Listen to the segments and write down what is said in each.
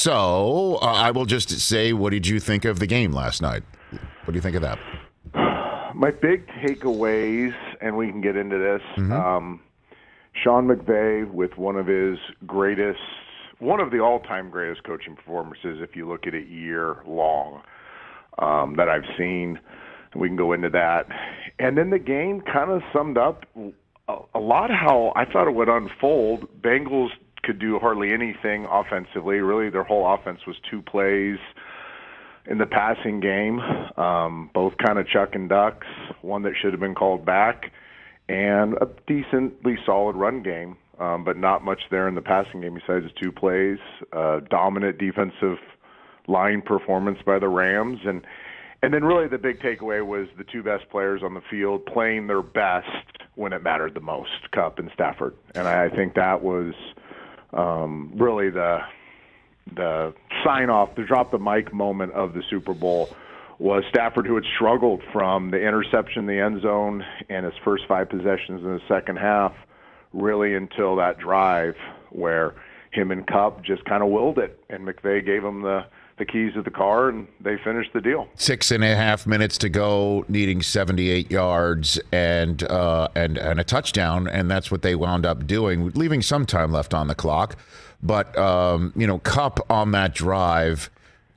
So I will just say, what did you think of the game last night? What do you think of that? My big takeaways, and we can get into this, Mm-hmm. Sean McVay with one of the all-time greatest coaching performances, if you look at it year long, that I've seen. We can go into that. And then the game kind of summed up a lot how I thought it would unfold. Bengals could do hardly anything offensively. Really, their whole offense was 2 plays in the passing game, both kind of chuck and ducks, one that should have been called back, and a decently solid run game, but not much there in the passing game besides 2 plays. Dominant defensive line performance by the Rams, and then really the big takeaway was the 2 best players on the field playing their best when it mattered the most, Kupp and Stafford. And I think that was really the sign-off, the drop-the-mic moment of the Super Bowl was Stafford, who had struggled from the interception in the end zone and his first 5 possessions in the second half, really until that drive where him and Kupp just kind of willed it, and McVay gave him the keys of the car, and they finished the deal. 6.5 minutes to go, needing 78 yards and a touchdown, and that's what they wound up doing, leaving some time left on the clock. But, Kupp on that drive,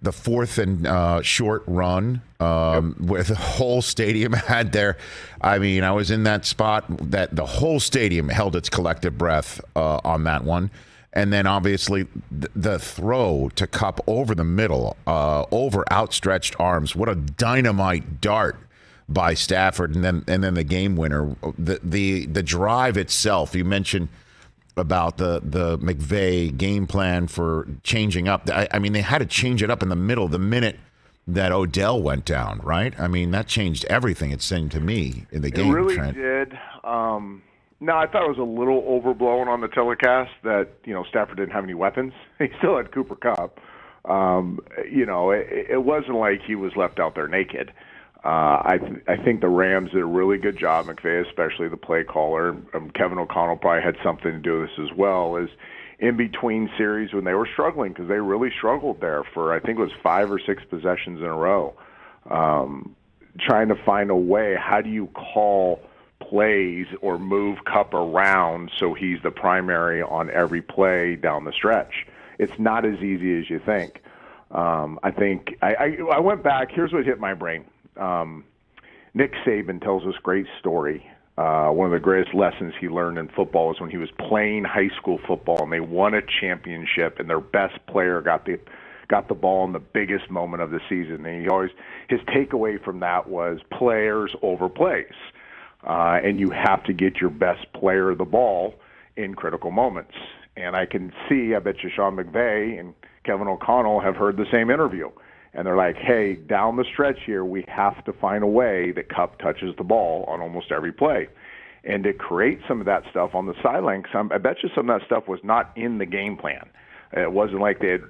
the 4th and short run, where the whole stadium had their, I was in that spot that the whole stadium held its collective breath on that one. And then obviously the throw to Kupp over the middle, over outstretched arms. What a dynamite dart by Stafford, and then the game winner. The drive itself. You mentioned about the McVay game plan for changing up. They had to change it up in the middle the minute that Odell went down, right? That changed everything, it seemed to me, in the game. It really Trent did. No, I thought it was a little overblown on the telecast that, Stafford didn't have any weapons. He still had Cooper Kupp. It wasn't like he was left out there naked. I think the Rams did a really good job, McVay, especially the play caller. Kevin O'Connell probably had something to do with this as well, is in between series when they were struggling, because they really struggled there for, I think it was 5 or 6 possessions in a row, trying to find a way. How do you call plays or move Kupp around so he's the primary on every play down the stretch? It's not as easy as you think. I think I went back. Here's what hit my brain. Nick Saban tells this great story. One of the greatest lessons he learned in football was when he was playing high school football and they won a championship and their best player got the ball in the biggest moment of the season. And his takeaway from that was players over plays. And you have to get your best player the ball in critical moments. And I can see, I bet you Sean McVay and Kevin O'Connell have heard the same interview. And they're like, hey, down the stretch here, we have to find a way that Kupp touches the ball on almost every play. And to create some of that stuff on the sideline, I bet you some of that stuff was not in the game plan. It wasn't like they had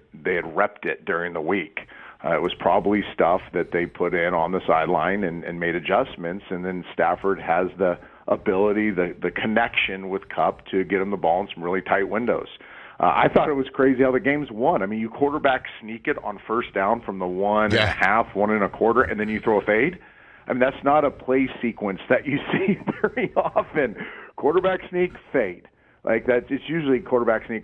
repped it during the week. It was probably stuff that they put in on the sideline and made adjustments, and then Stafford has the ability, the connection with Kupp to get him the ball in some really tight windows. I thought it was crazy how the game's won. You quarterback sneak it on first down from the 1.5, 1.25, and then you throw a fade. That's not a play sequence that you see very often. Quarterback sneak, fade. Like that, it's usually quarterback sneak,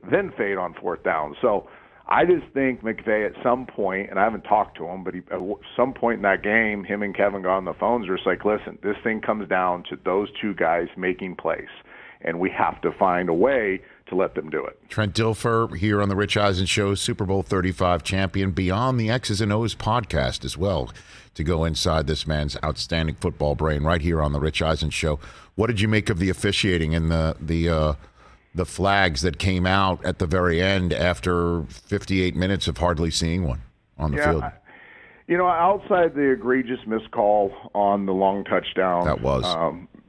then fade on 4th down. So I just think McVay at some point, and I haven't talked to him, but at some point in that game, him and Kevin got on the phones. They're just like, listen, this thing comes down to those 2 guys making plays, and we have to find a way to let them do it. Trent Dilfer here on the Rich Eisen Show, Super Bowl 35 champion, Beyond the X's and O's podcast as well, to go inside this man's outstanding football brain right here on the Rich Eisen Show. What did you make of the officiating and the flags that came out at the very end after 58 minutes of hardly seeing one on the field? Outside the egregious missed call on the long touchdown, that was.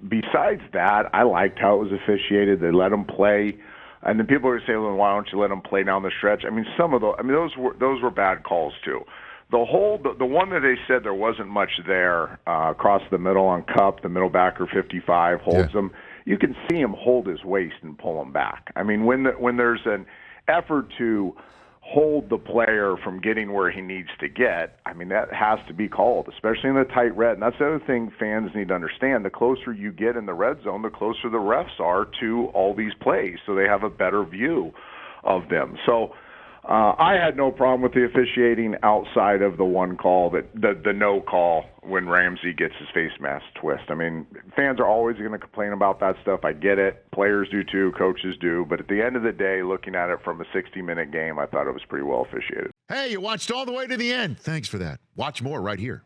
Besides that, I liked how it was officiated. They let them play. And then people are saying, well, why don't you let them play down the stretch? Some of those were bad calls too. The one that they said there wasn't much there across the middle on Kupp, the middle backer 55 holds him. You can see him hold his waist and pull him back. When there's an effort to hold the player from getting where he needs to get, I mean, that has to be called, especially in the tight red. And that's the other thing fans need to understand. The closer you get in the red zone, the closer the refs are to all these plays, so they have a better view of them. So I had no problem with the officiating outside of the one call, the no call when Ramsey gets his face mask twist. I mean, fans are always going to complain about that stuff. I get it. Players do too. Coaches do. But at the end of the day, looking at it from a 60-minute game, I thought it was pretty well officiated. Hey, you watched all the way to the end. Thanks for that. Watch more right here.